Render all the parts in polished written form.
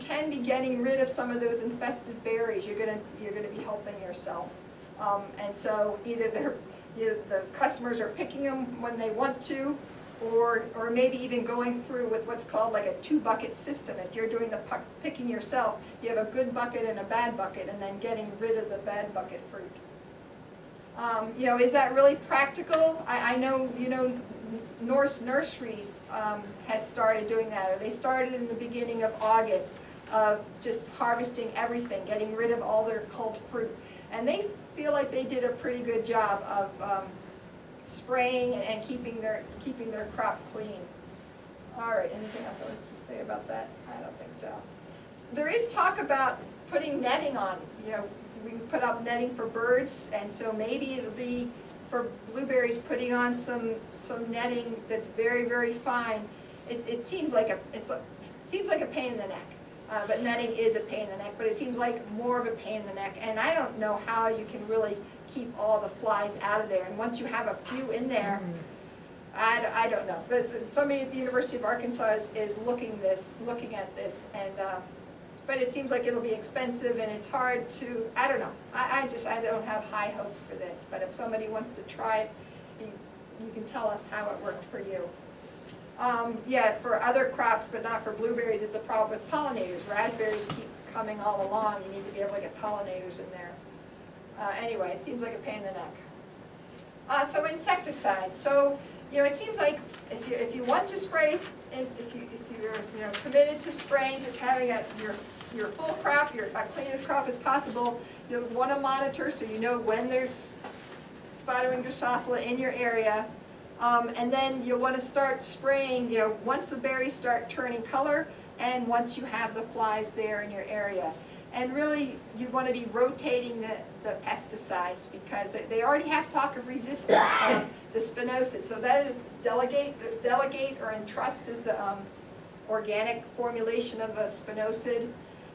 can be getting rid of some of those infested berries, you're gonna be helping yourself. And so either the customers are picking them when they want to, or maybe even going through with what's called like a 2-bucket system. If you're doing the picking yourself, you have a good bucket and a bad bucket, and then getting rid of the bad bucket fruit. You know, is that really practical? I know, you know, Norse Nurseries has started doing that, or they started in the beginning of August of just harvesting everything, getting rid of all their culled fruit. And they feel like they did a pretty good job of spraying and keeping their crop clean. All right, anything else I was to say about that? I don't think so. There is talk about putting netting on. You know, we can put up netting for birds, and so maybe it'll be for blueberries putting on some netting that's very, very fine. It seems like a pain in the neck. But netting is a pain in the neck, but it seems like more of a pain in the neck. And I don't know how you can really keep all the flies out of there. And once you have a few in there, I don't know. But somebody at the University of Arkansas is looking at this, and but it seems like it'll be expensive, and it's hard to, I don't know. I don't have high hopes for this. But if somebody wants to try it, you can tell us how it worked for you. Yeah, for other crops, but not for blueberries, it's a problem with pollinators. Raspberries keep coming all along. You need to be able to get pollinators in there. Anyway, it seems like a pain in the neck. So insecticides. So, you know, it seems like if you want to spray, if you're committed to spraying, to having your full crop, your cleanest crop as possible, you'll want to monitor so you know when there's spotted wing Drosophila in your area. And then you'll want to start spraying, you know, once the berries start turning color and once you have the flies there in your area. And really, you want to be rotating the pesticides because they already have talk of resistance of the spinosad. So that is delegate or entrust is the organic formulation of a spinosad.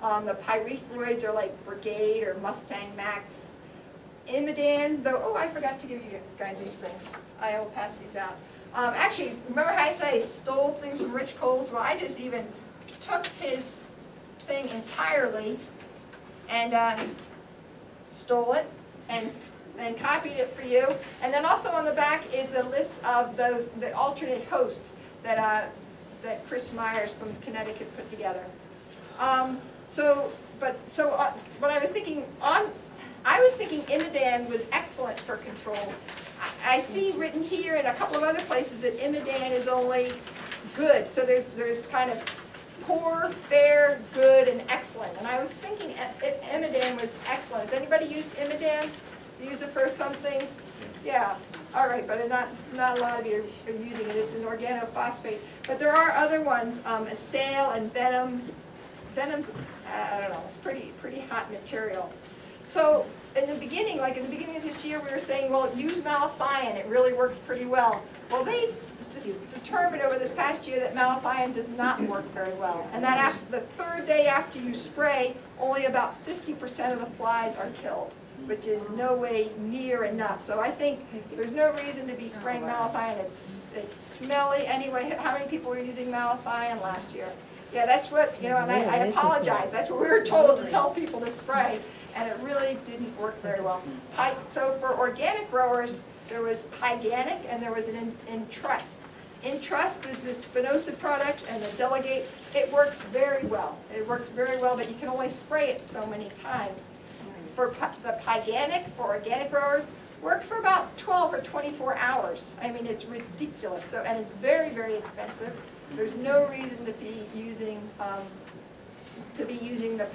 The pyrethroids are like Brigade or Mustang Max. Imidan, though, oh, I forgot to give you guys these things. I will pass these out. Actually, remember how I said I stole things from Rich Cole's? Well, I just even took his thing entirely and stole it and copied it for you. And then also on the back is the list of the alternate hosts that Chris Myers from Connecticut put together. What I was thinking Imidan was excellent for control. I see written here in a couple of other places that Imidan is only good. So there's kind of poor, fair, good, and excellent. And I was thinking Imidan was excellent. Has anybody used Imidan? You use it for some things? Yeah. All right, but not a lot of you are using it. It's an organophosphate. But there are other ones, Assail and Venom. Venom's, I don't know, it's pretty hot material. So in the beginning, like in the beginning of this year, we were saying, well, use malathion. It really works pretty well. Well, they just determined over this past year that malathion does not work very well. And that after the third day after you spray, only about 50% of the flies are killed, which is no way near enough. So I think there's no reason to be spraying malathion. It's smelly. Anyway, how many people were using malathion last year? Yeah, that's what, you know, and I apologize. That's what we were told to tell people to spray. And it really didn't work very well. So for organic growers, there was Pyganic and there was an Entrust. Entrust is this spinosad product, and the Delegate, it works very well. It works very well, but you can only spray it so many times. For the Pyganic, for organic growers, works for about 12 or 24 hours. I mean, it's ridiculous. So, and it's very, very expensive. There's no reason to be using the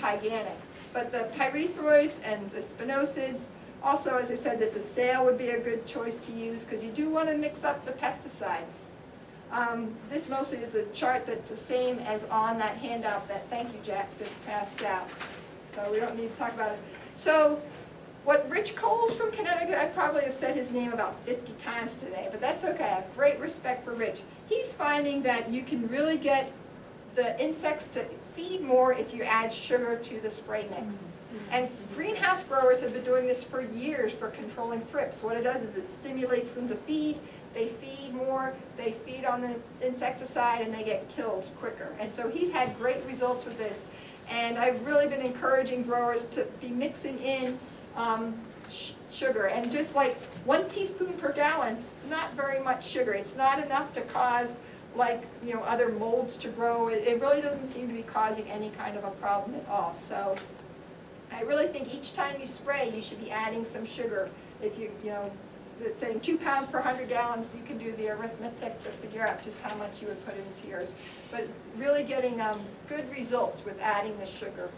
Pyganic. But the pyrethroids and the spinosades, also, as I said, this Assail would be a good choice to use because you do want to mix up the pesticides. This mostly is a chart that's the same as on that handout that, thank you, Jack, just passed out. So we don't need to talk about it. So what Rich Cole's from Connecticut, I probably have said his name about 50 times today, but that's okay. I have great respect for Rich. He's finding that you can really get the insects to feed more if you add sugar to the spray mix. And greenhouse growers have been doing this for years for controlling thrips. What it does is it stimulates them to feed. They feed more, they feed on the insecticide, and they get killed quicker. And so he's had great results with this. And I've really been encouraging growers to be mixing in sugar, and just like 1 teaspoon per gallon, not very much sugar. It's not enough to cause, like, you know, other molds to grow. It really doesn't seem to be causing any kind of a problem at all. So I really think each time you spray, you should be adding some sugar. If you know, saying 2 pounds per 100 gallons, you can do the arithmetic to figure out just how much you would put into yours. But really getting good results with adding the sugar.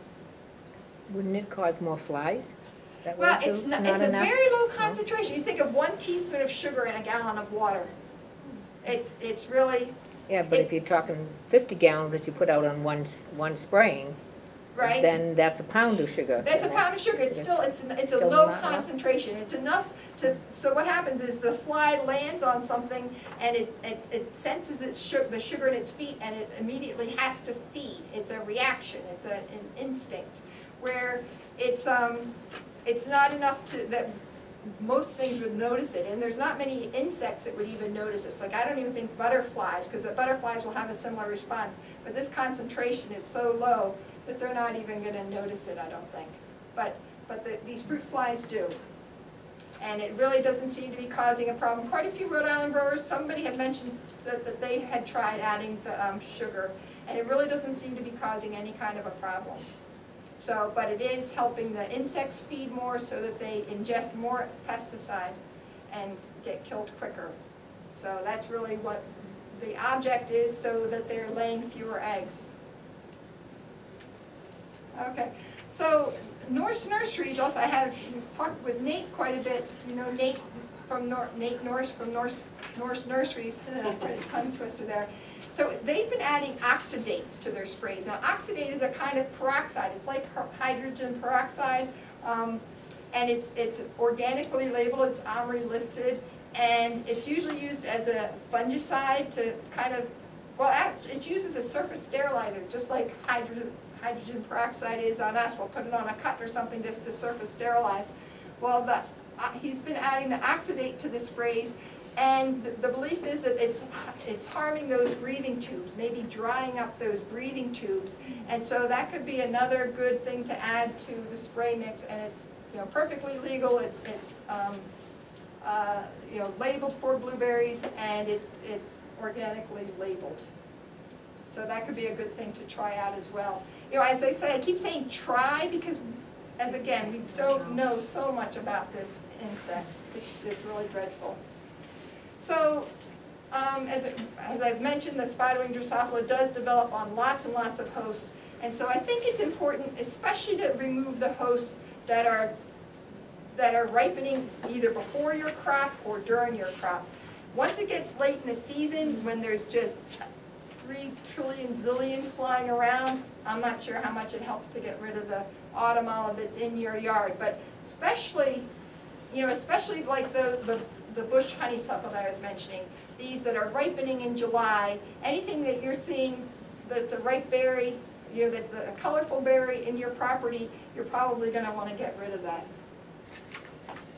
Wouldn't it cause more flies? That Well, way too? it's Not a enough? very low concentration. You think of 1 teaspoon of sugar in a gallon of water. It's really, Yeah, but if you're talking 50 gallons that you put out on one spraying, right? then that's a pound of sugar. That's a And pound of sugar. It's still, it's a still low not enough? concentration. It's enough to, so what happens is the fly lands on something and it senses the sugar in its feet, and it immediately has to feed. It's a reaction. It's an instinct. Where it's not enough that most things would notice it, and there's not many insects that would even notice it. Like, I don't even think butterflies, because the butterflies will have a similar response, but this concentration is so low that they're not even going to notice it, I don't think. But these fruit flies do, and it really doesn't seem to be causing a problem. Quite a few Rhode Island growers, somebody had mentioned that they had tried adding the sugar, and it really doesn't seem to be causing any kind of a problem. So, but it is helping the insects feed more so that they ingest more pesticide and get killed quicker. So that's really what the object is, so that they're laying fewer eggs. Okay, so Norse Nurseries also, I had talked with Nate quite a bit. You know, Nate Norse from Norse Nurseries, tongue twister there. So they've been adding oxidate to their sprays. Now, oxidate is a kind of peroxide. It's like hydrogen peroxide, and it's organically labeled. It's OMRI listed, and it's usually used as a fungicide to kind of, well, it's used as a surface sterilizer, just like hydrogen peroxide is on us. We'll put it on a cut or something just to surface sterilize. Well, he's been adding the oxidate to the sprays. And the belief is that it's harming those breathing tubes, maybe drying up those breathing tubes, and so that could be another good thing to add to the spray mix. And it's, you know, perfectly legal. It's you know, labeled for blueberries, and it's organically labeled. So that could be a good thing to try out as well. You know, as I said, I keep saying try because, as again, we don't know so much about this insect. It's really dreadful. So, as I've mentioned, the spiderwing Drosophila does develop on lots and lots of hosts, and so I think it's important, especially to remove the hosts that are ripening either before your crop or during your crop. Once it gets late in the season, when there's just 3 trillion zillion flying around, I'm not sure how much it helps to get rid of the autumn olive that's in your yard, but especially, you know, especially like the bush honeysuckle that I was mentioning, these that are ripening in July, anything that you're seeing that's a ripe berry, you know, that's a colorful berry in your property, you're probably going to want to get rid of that.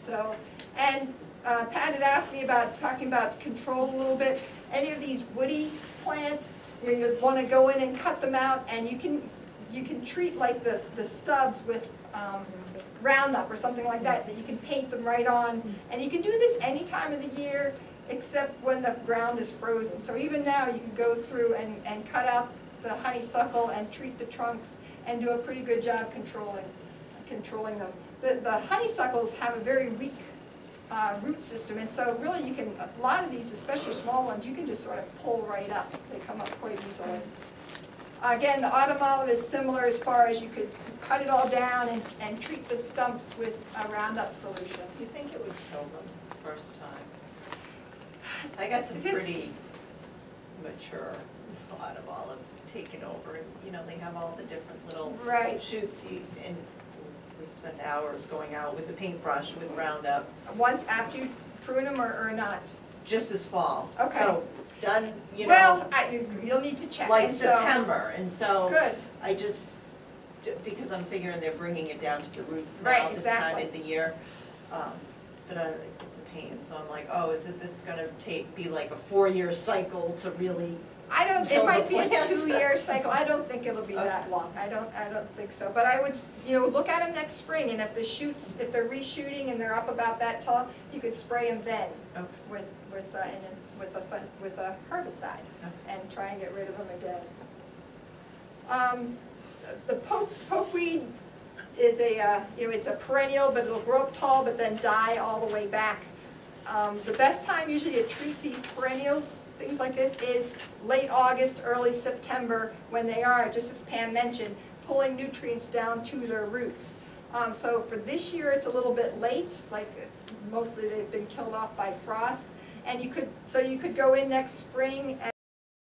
So, and Pat had asked me about talking about control a little bit. Any of these woody plants, you want to go in and cut them out, and you can treat like the stubs with Roundup or something like that you can paint them right on. And you can do this any time of the year except when the ground is frozen. So even now you can go through and cut out the honeysuckle and treat the trunks and do a pretty good job controlling them. The honeysuckles have a very weak root system, and so really you can, a lot of these, especially small ones, you can just sort of pull right up. They come up quite easily. Again, the autumn olive is similar as far as you could cut it all down and treat the stumps with a Roundup solution. Do you think it would kill them the first time? I got some pretty mature autumn olive taken over, and you know, they have all the different little shoots, and we spent hours going out with the paintbrush with Roundup. Once after you prune them or not? Just this fall. Okay. So done, you know. Well, you'll need to check. Like September, and so good. I just, because I'm figuring they're bringing it down to the roots now Right, this exactly. time of the year. But it's a pain, so I'm like, oh, is this gonna be like a 4-year cycle to really it might be a plant. 2-year cycle, I don't think it'll be that Okay. long, I don't think so. But I would, look at them next spring, and if the shoots, if they're reshooting and they're up about that tall, you could spray them then Okay. with a herbicide Okay. and try and get rid of them again. The pokeweed is it's a perennial, but it'll grow up tall but then die all the way back. The best time usually to treat these perennials, things like this, is late August, early September, when they are, just as Pam mentioned, pulling nutrients down to their roots. So for this year, it's a little bit late, like mostly they've been killed off by frost. And you could go in next spring and